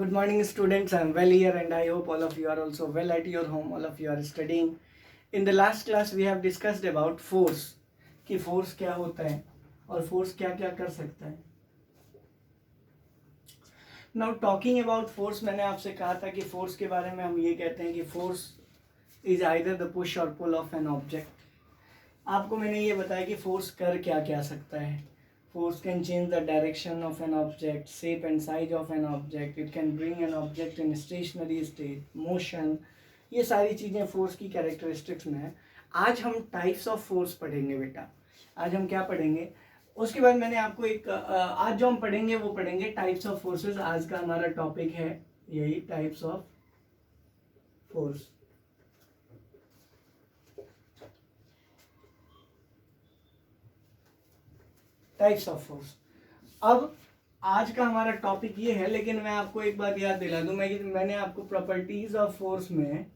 Good morning, students. I'm well here, and I hope all of you are also well at your home. All of you are studying. In the last class, we have discussed about force. कि force क्या होता है और force क्या क्या कर सकता है. Now talking about force, मैंने आपसे कहा था कि force के बारे में हम ये कहते हैं कि force is either the push or pull of an object. आपको मैंने ये बताया कि force कर क्या क्या सकता है. Force can change the direction of an object, shape and size of an object. It can bring an object in stationary state, motion. ये सारी चीज़ें force की characteristics में है. आज हम types of force पढ़ेंगे बेटा. आज हम क्या पढ़ेंगे? उसके बाद मैंने आपको एक आज जो हम पढ़ेंगे वो पढ़ेंगे types of forces. आज का हमारा topic है यही types of force. Types of force. अब आज का हमारा टॉपिक ये है, लेकिन मैं आपको एक बात याद दिला दूं. मैंने आपको प्रॉपर्टीज ऑफ फोर्स में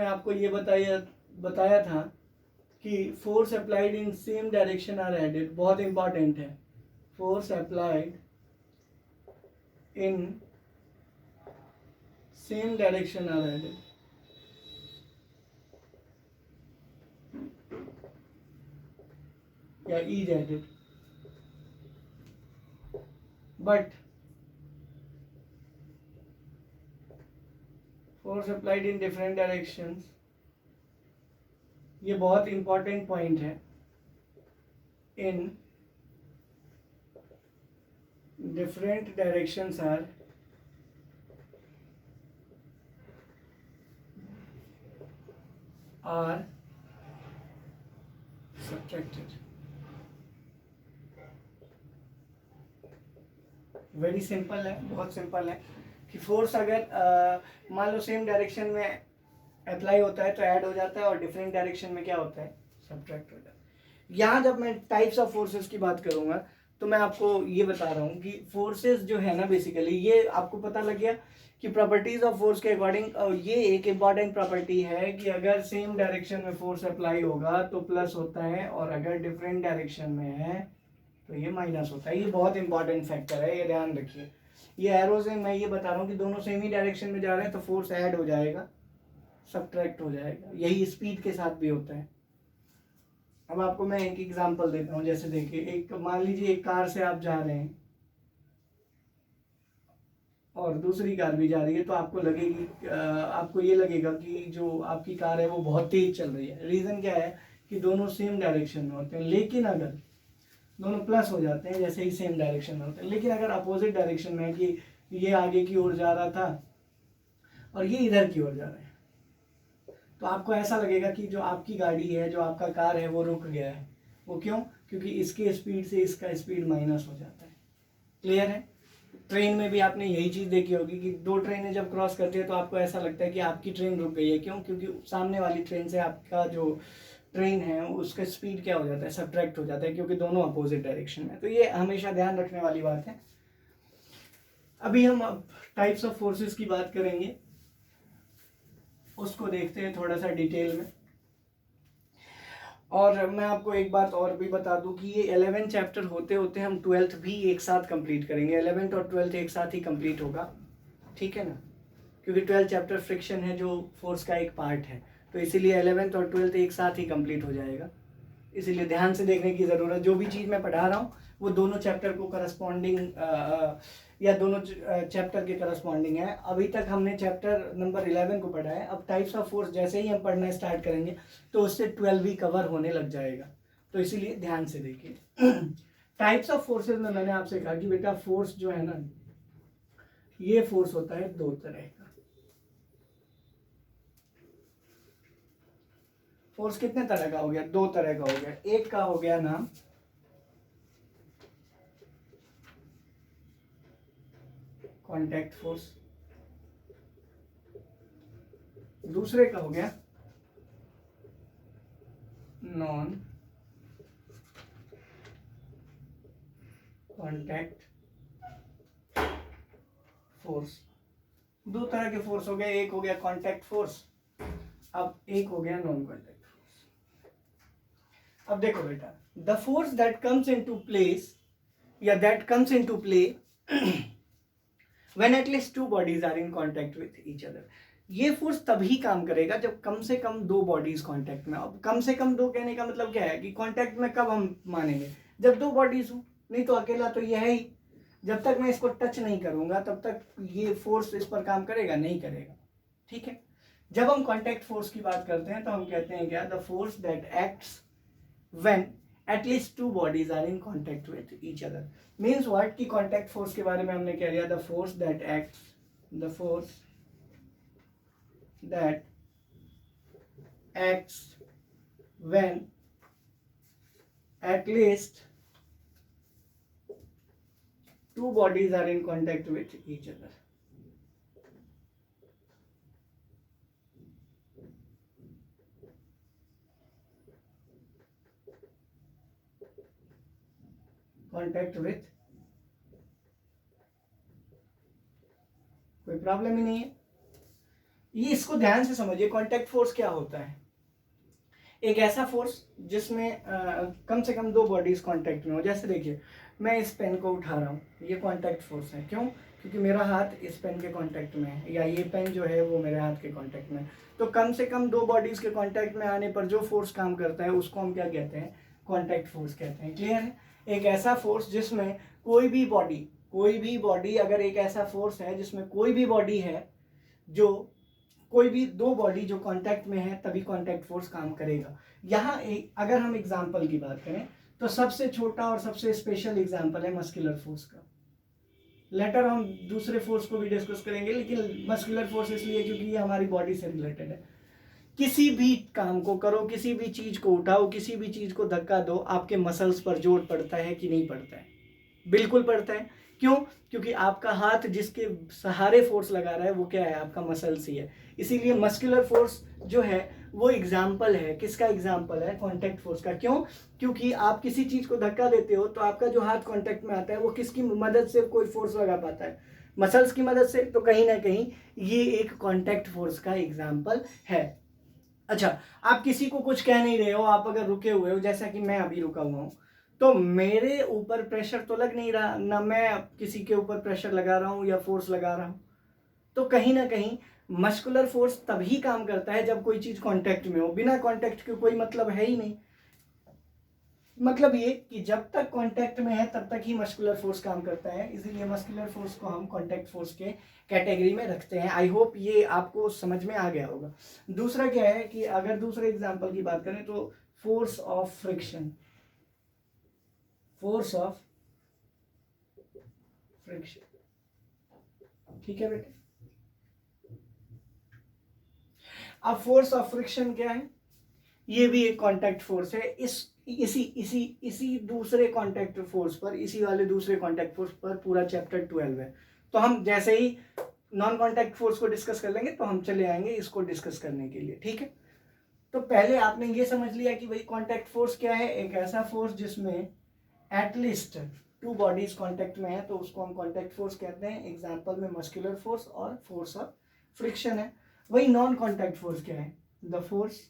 आपको ये बताया था कि force applied in same direction are added. बहुत इंपॉर्टेंट है. Force applied in same direction are added. या is added, but force applied in different directions, ये बहुत इंपॉर्टेंट पॉइंट है. in different directions are subtracted. Very simple है, बहुत simple है कि फोर्स अगर मान लो सेम डायरेक्शन में अप्लाई होता है तो ऐड हो जाता है, और डिफरेंट डायरेक्शन में क्या होता है, सब्ट्रैक्ट हो जाता है. यहाँ जब मैं टाइप्स ऑफ फोर्सेस की बात करूँगा तो मैं आपको ये बता रहा हूँ कि फोर्सेस जो है ना, बेसिकली ये आपको पता लग गया कि प्रॉपर्टीज ऑफ फोर्स के अकॉर्डिंग ये एक इम्पॉर्टेंट प्रॉपर्टी है कि अगर सेम डायरेक्शन में फोर्स अप्लाई होगा तो प्लस होता है, और अगर डिफरेंट डायरेक्शन में है तो ये माइनस होता है. ये बहुत इंपॉर्टेंट फैक्टर है, ये ध्यान रखिए. ये एरो से मैं ये बता रहा हूँ कि दोनों सेम ही डायरेक्शन में जा रहे हैं तो फोर्स ऐड हो जाएगा, सब्ट्रैक्ट हो जाएगा. यही स्पीड के साथ भी होता है. अब आपको मैं एक एग्जांपल देता हूँ. जैसे देखिए, एक मान लीजिए एक कार से आप जा रहे हैं और दूसरी कार भी जा रही है, तो आपको ये लगेगा कि जो आपकी कार है वो बहुत तेज चल रही है. रीजन क्या है कि दोनों सेम डायरेक्शन में होते हैं. लेकिन अगर दोनों प्लस हो जाते हैं जैसे ही सेम डायरेक्शन में होते हैं, लेकिन अगर अपोजिट डायरेक्शन में है कि ये आगे की ओर जा रहा था और ये इधर की ओर जा रहा है, तो आपको ऐसा लगेगा कि जो आपकी गाड़ी है, जो आपका कार है, वो रुक गया है. वो क्यों? क्योंकि इसके स्पीड से इसका स्पीड माइनस हो जाता है. क्लियर है? ट्रेन में भी आपने यही चीज़ देखी होगी कि दो ट्रेनें जब क्रॉस करती है तो आपको ऐसा लगता है कि आपकी ट्रेन रुक गई है. क्यों? क्योंकि सामने वाली ट्रेन से आपका जो ट्रेन है उसका स्पीड क्या हो जाता है, सब्ट्रैक्ट हो जाता है, क्योंकि दोनों अपोजिट डायरेक्शन में. तो ये हमेशा ध्यान रखने वाली बात है. अभी हम टाइप्स ऑफ फोर्सेस की बात करेंगे, उसको देखते हैं थोड़ा सा डिटेल में. और मैं आपको एक बात और भी बता दूं कि ये 11 चैप्टर होते होते हम 12th भी एक साथ कंप्लीट करेंगे. 11th और 12th एक साथ ही कंप्लीट होगा, ठीक है ना, क्योंकि 12th चैप्टर फ्रिक्शन है जो फोर्स का एक पार्ट है. तो इसीलिए 11th और 12th एक साथ ही कंप्लीट हो जाएगा. इसीलिए ध्यान से देखने की ज़रूरत. जो भी चीज़ मैं पढ़ा रहा हूँ वो दोनों चैप्टर को करस्पॉन्डिंग या दोनों चैप्टर के करस्पॉन्डिंग है. अभी तक हमने चैप्टर नंबर 11 को पढ़ा है. अब टाइप्स ऑफ फोर्स जैसे ही हम पढ़ना स्टार्ट करेंगे तो उससे 12 भी कवर होने लग जाएगा. तो इसीलिए ध्यान से देखिए. टाइप्स ऑफ फोर्सेज में मैंने आपसे कहा कि बेटा फोर्स जो है ना, ये फोर्स होता है दो तरह का. फोर्स कितने तरह का हो गया? दो तरह का हो गया. एक का हो गया नाम कांटेक्ट फोर्स, दूसरे का हो गया नॉन कांटेक्ट फोर्स. दो तरह के फोर्स हो गए. एक हो गया कांटेक्ट फोर्स, अब एक हो गया नॉन कांटेक्ट फोर्स. अब देखो बेटा, the force that comes into place या that comes into play when at least two bodies are in contact with each other. ये फोर्स तभी काम करेगा जब कम से कम दो बॉडीज कांटेक्ट में। अब कम से कम दो कहने का मतलब क्या है कि कांटेक्ट में कब हम मानेंगे, जब दो बॉडीज हो, नहीं तो अकेला तो ये है ही। जब तक मैं इसको टच नहीं करूंगा तब तक ये फोर्स इस पर काम करेगा नहीं करेगा, ठीक है। जब हम कांटेक्ट फोर्स की बात करते हैं तो हम कहते हैं क्या, the force that acts when at least two bodies are in contact with each other. Means what कि contact force के बारे में हमने कह लिया, the force that acts when at least two bodies are in contact with each other. Contact with, कोई problem ही नहीं है। ये इसको ध्यान से समझिए, कॉन्टैक्ट फोर्स क्या होता है। एक ऐसा फोर्स जिसमें कम से कम दो बॉडीज कांटेक्ट में हो। जैसे देखिए मैं इस पेन को उठा रहा हूँ, ये कांटेक्ट फोर्स है। क्यों? क्योंकि मेरा हाथ इस पेन के कांटेक्ट में है, या ये पेन जो है वो मेरे हाथ के कांटेक्ट में है। तो कम से कम दो बॉडीज के कांटेक्ट में आने पर जो फोर्स काम करता है उसको हम क्या कहते हैं, कांटेक्ट फोर्स कहते हैं। क्लियर है? एक ऐसा फोर्स जिसमें कोई भी बॉडी अगर एक ऐसा फोर्स है जिसमें कोई भी बॉडी है, जो कोई भी दो बॉडी जो कांटेक्ट में है, तभी कांटेक्ट फोर्स काम करेगा। यहाँ अगर हम एग्जांपल की बात करें तो सबसे छोटा और सबसे स्पेशल एग्जांपल है मस्कुलर फोर्स का। लेटर हम दूसरे फोर्स को भी डिस्कस करेंगे, लेकिन मस्कुलर फोर्स इसलिए क्योंकि ये हमारी बॉडी से रिलेटेड है। किसी भी काम को करो, किसी भी चीज को उठाओ, किसी भी चीज को धक्का दो, आपके मसल्स पर जोर पड़ता है कि नहीं पड़ता है? बिल्कुल पड़ता है। क्यों? क्योंकि आपका हाथ जिसके सहारे फोर्स लगा रहा है वो क्या है, आपका मसल्स ही है। इसीलिए मस्कुलर फोर्स जो है वो एग्जाम्पल है, किसका एग्जाम्पल है, कॉन्टैक्ट फोर्स का। क्यों? क्योंकि आप किसी चीज को धक्का देते हो तो आपका जो हाथ कॉन्टैक्ट में आता है वो किसकी मदद से कोई फोर्स लगा पाता है, मसल्स की मदद से। तो कहीं ना कहीं ये एक कॉन्टैक्ट फोर्स का एग्जाम्पल है। अच्छा, आप किसी को कुछ कह नहीं रहे हो, आप अगर रुके हुए हो, जैसा कि मैं अभी रुका हुआ हूं, तो मेरे ऊपर प्रेशर तो लग नहीं रहा, ना मैं किसी के ऊपर प्रेशर लगा रहा हूं या फोर्स लगा रहा हूं। तो कहीं ना कहीं मस्कुलर फोर्स तभी काम करता है जब कोई चीज कांटेक्ट में हो। बिना कांटेक्ट के कोई मतलब है ही नहीं। मतलब ये कि जब तक कांटेक्ट में है तब तक ही मस्कुलर फोर्स काम करता है। इसीलिए मस्कुलर फोर्स को हम कांटेक्ट फोर्स के कैटेगरी में रखते हैं। आई होप ये आपको समझ में आ गया होगा। दूसरा क्या है कि अगर दूसरे एग्जांपल की बात करें तो फोर्स ऑफ फ्रिक्शन, ठीक है बेटे। अब फोर्स ऑफ फ्रिक्शन क्या है? ये भी एक कांटेक्ट फोर्स है। इसी दूसरे कांटेक्ट फोर्स पर, इसी वाले दूसरे कांटेक्ट फोर्स पर पूरा चैप्टर 12 है। तो हम जैसे ही नॉन कांटेक्ट फोर्स को डिस्कस कर लेंगे तो हम चले आएंगे इसको डिस्कस करने के लिए, ठीक है। तो पहले आपने ये समझ लिया कि भाई कांटेक्ट फोर्स क्या है, एक ऐसा फोर्स जिसमें एटलीस्ट टू बॉडीज कांटेक्ट में है, तो उसको हम कांटेक्ट फोर्स कहते हैं। एग्जांपल में मस्कुलर फोर्स और फोर्स ऑफ फ्रिक्शन है। वही नॉन कांटेक्ट फोर्स क्या है? The force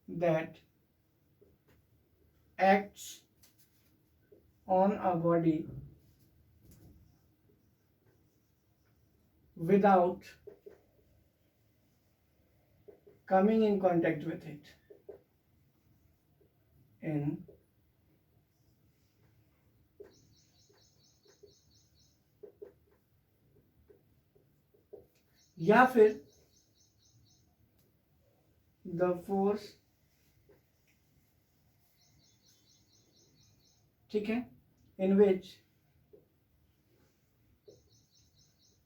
that acts on a body without coming in contact with it in या फिर the force, ठीक है, in which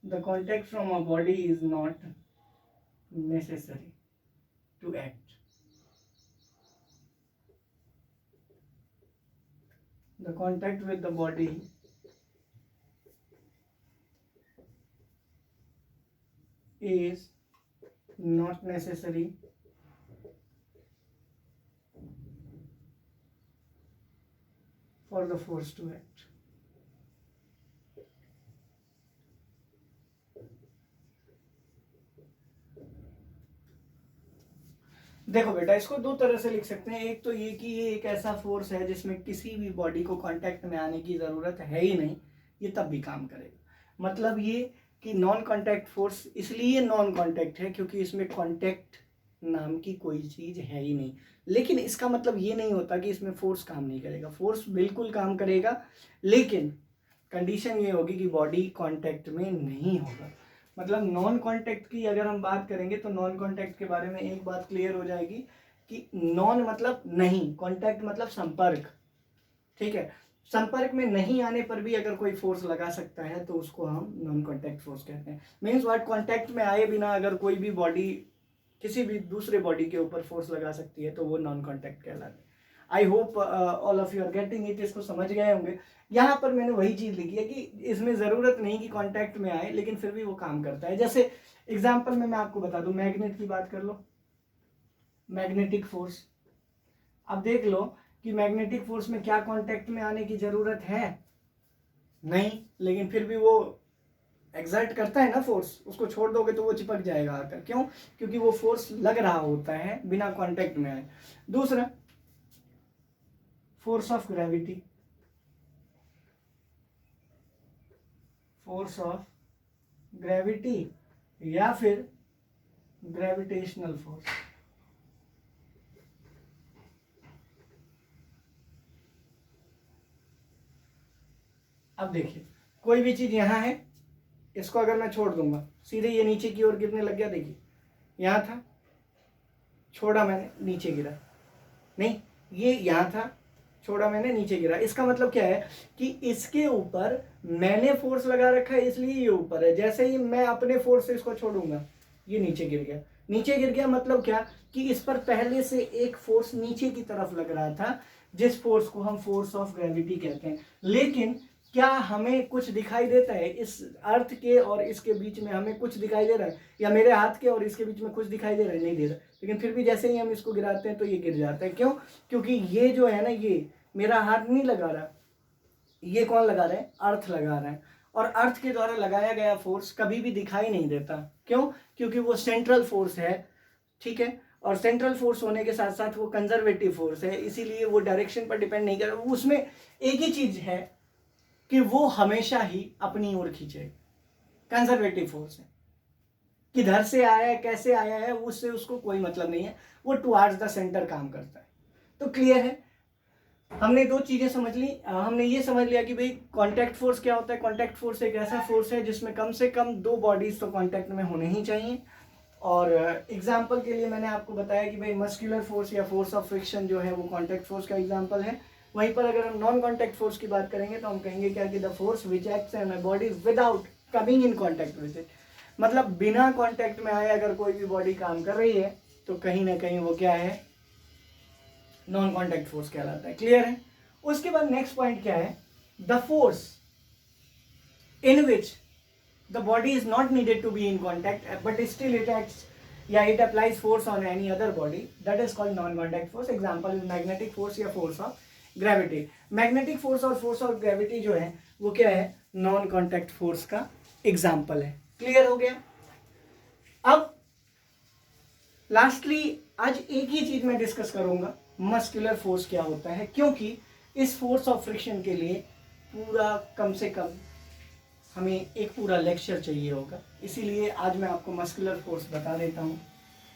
the contact from a body is not necessary to act. The contact with the body is not necessary for the force to act. देखो बेटा, इसको दो तरह से लिख सकते हैं। एक तो ये कि ये एक ऐसा फोर्स है जिसमें किसी भी बॉडी को कांटेक्ट में आने की ज़रूरत है ही नहीं, ये तब भी काम करेगा। मतलब ये कि नॉन कांटेक्ट फोर्स इसलिए नॉन कांटेक्ट है क्योंकि इसमें कांटेक्ट नाम की कोई चीज़ है ही नहीं। लेकिन इसका मतलब ये नहीं होता कि इसमें फोर्स काम नहीं करेगा, फोर्स बिल्कुल काम करेगा, लेकिन कंडीशन ये होगी कि बॉडी कांटेक्ट में नहीं होगा। मतलब नॉन कांटेक्ट की अगर हम बात करेंगे तो नॉन कांटेक्ट के बारे में एक बात क्लियर हो जाएगी कि नॉन मतलब नहीं, कांटेक्ट मतलब संपर्क, ठीक है। संपर्क में नहीं आने पर भी अगर कोई फोर्स लगा सकता है तो उसको हम नॉन कांटेक्ट फोर्स कहते हैं। मीन्स व्हाट, कांटेक्ट में आए बिना अगर कोई भी बॉडी किसी भी दूसरे बॉडी के ऊपर फोर्स लगा सकती है तो वो नॉन कांटेक्ट कहलाता है। I hope all of you are getting it, इसको समझ गए होंगे। यहाँ पर मैंने वही चीज लिखी है कि इसमें जरूरत नहीं कि कांटेक्ट में आए, लेकिन फिर भी वो काम करता है। जैसे एग्जांपल में मैं आपको बता दूं, मैग्नेट की बात कर लो, मैग्नेटिक फोर्स। अब देख लो कि मैग्नेटिक फोर्स में क्या कांटेक्ट में आने की जरूरत है? नहीं, लेकिन फिर भी वो एक्सर्ट करता है ना फोर्स, उसको छोड़ दोगे तो वो चिपक जाएगा आकर। क्यों? क्योंकि वो फोर्स लग रहा होता है बिना कांटेक्ट में आए। दूसरा, force of gravity, force of gravity या फिर ग्रेविटेशनल फोर्स। अब देखिए, कोई भी चीज यहां है, इसको अगर मैं छोड़ दूंगा सीधे ये नीचे की ओर गिरने लग गया। देखिए यहां था, छोड़ा मैंने, नीचे गिरा। नहीं, ये यहां था, छोड़ा मैंने, नीचे गिरा। इसका मतलब क्या है कि इसके ऊपर मैंने फोर्स लगा रखा है इसलिए ये ऊपर है। जैसे ही मैं अपने फोर्स से इसको छोड़ूंगा ये नीचे गिर गया। नीचे गिर गया मतलब क्या कि इस पर पहले से एक फोर्स नीचे की तरफ लग रहा था, जिस फोर्स को हम फोर्स ऑफ ग्रेविटी कहते हैं। लेकिन क्या हमें कुछ दिखाई देता है इस अर्थ के और इसके बीच में? हमें कुछ दिखाई दे रहा है? या मेरे हाथ के और इसके बीच में कुछ दिखाई दे रहा है? नहीं दे रहा। लेकिन फिर भी जैसे ही हम इसको गिराते हैं तो ये गिर जाता है। क्यों? क्योंकि ये जो है ना, ये मेरा हाथ नहीं लगा रहा, ये कौन लगा रहा है? अर्थ लगा रहा है। और अर्थ के द्वारा लगाया गया फोर्स कभी भी दिखाई नहीं देता। क्यों? क्योंकि वो सेंट्रल फोर्स है, ठीक है। और सेंट्रल फोर्स होने के साथ साथ वो कंजर्वेटिव फोर्स है, इसीलिए वो डायरेक्शन पर डिपेंड नहीं कर रहा। उसमें एक ही चीज है कि वो हमेशा ही अपनी ओर खींचेगा। कंजर्वेटिव फोर्स है, किधर से आया है, कैसे आया है, उससे उसको कोई मतलब नहीं है, वो टुवार्ड्स द सेंटर काम करता है। तो क्लियर है? हमने दो चीजें समझ ली। हमने ये समझ लिया कि भाई कांटेक्ट फोर्स क्या होता है। कांटेक्ट फोर्स एक ऐसा फोर्स है जिसमें कम से कम दो बॉडीज तो कांटेक्ट में होने ही चाहिए। और एग्जांपल के लिए मैंने आपको बताया कि भाई मस्कुलर फोर्स या फोर्स ऑफ फ्रिक्शन जो है वो कांटेक्ट फोर्स का एग्जांपल है। वहीं पर अगर हम नॉन कांटेक्ट फोर्स की बात करेंगे तो हम कहेंगे क्या कि the force which acts on a body without coming in contact with it. मतलब बिना कांटेक्ट में आए अगर कोई भी बॉडी काम कर रही है तो कहीं ना कहीं वो क्या है? नॉन कांटेक्ट फोर्स कहलाता है। क्लियर है? उसके बाद नेक्स्ट पॉइंट क्या है? The force in which the body is not needed to be in contact but still it acts, yeah, it applies force on any other body, that is called non contact force. example is magnetic force या force of gravity. magnetic force और force of gravity जो है वो क्या है? non contact force का example है। Clear हो गया? अब लास्टली आज एक ही चीज मैं डिस्कस करूंगा, मस्कुलर फोर्स क्या होता है, क्योंकि इस फोर्स ऑफ फ्रिक्शन के लिए पूरा कम से कम हमें एक पूरा लेक्चर चाहिए होगा। इसीलिए आज मैं आपको मस्कुलर फोर्स बता देता हूँ।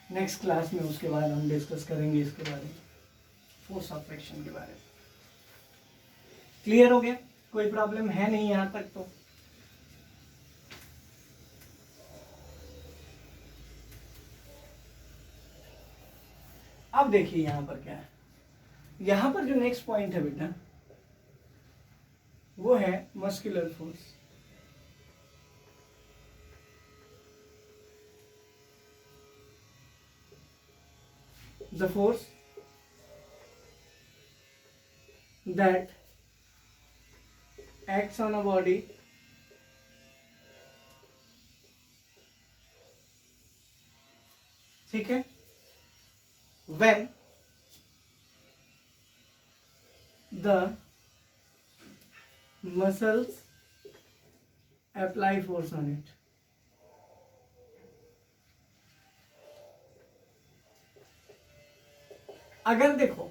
नेक्स्ट क्लास में उसके बाद हम डिस्कस करेंगे इसके बारे में, फोर्स ऑफ फ्रिक्शन के बारे में। क्लियर हो गया? कोई प्रॉब्लम है नहीं यहाँ तक? तो अब देखिए यहाँ पर क्या है। यहाँ पर जो नेक्स्ट पॉइंट है बेटा वो है muscular force. The force that acts on a body ठीक है, when the muscles apply force on it। अगर देखो,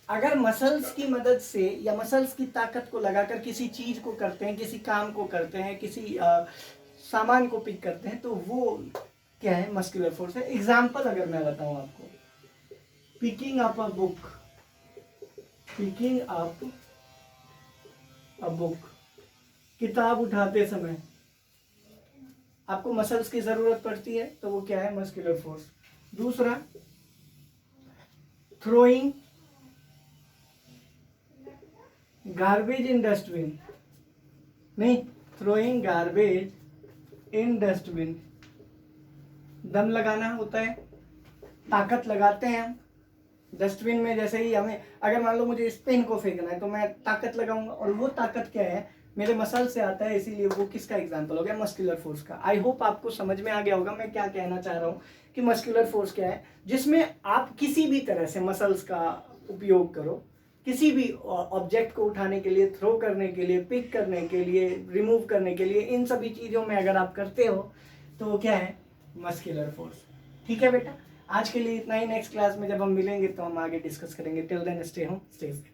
अगर मसल्स की मदद से या मसल्स की ताकत को लगाकर किसी चीज को करते हैं, किसी काम को करते हैं, किसी सामान को पिक करते हैं, तो वो क्या है, मस्कुलर फोर्स है। एग्जाम्पल अगर मैं बताऊं आपको, picking up a book, picking up a book, किताब उठाते समय आपको मसल्स की जरूरत पड़ती है, तो वो क्या है, मस्कुलर फोर्स। दूसरा, थ्रोइंग गार्बेज इन डस्टबिन, नहीं, थ्रोइंग गार्बेज इन डस्टबिन, दम लगाना होता है, ताकत लगाते हैं हम डस्टबिन में। जैसे ही हमें, अगर मान लो मुझे इस पेन को फेंकना है तो मैं ताकत लगाऊंगा, और वो ताकत क्या है, मेरे मसल से आता है, इसीलिए वो किसका एग्जांपल हो गया, मस्कुलर फोर्स का। आई होप आपको समझ में आ गया होगा मैं क्या कहना चाह रहा हूँ कि मस्कुलर फोर्स क्या है, जिसमें आप किसी भी तरह से मसल्स का उपयोग करो, किसी भी ऑब्जेक्ट को उठाने के लिए, थ्रो करने के लिए, पिक करने के लिए, रिमूव करने के लिए, इन सभी चीज़ों में अगर आप करते हो तो वो क्या है, मस्कुलर फोर्स। ठीक है बेटा, आज के लिए इतना ही। नेक्स्ट क्लास में जब हम मिलेंगे तो हम आगे डिस्कस करेंगे। Till then stay home, stay safe.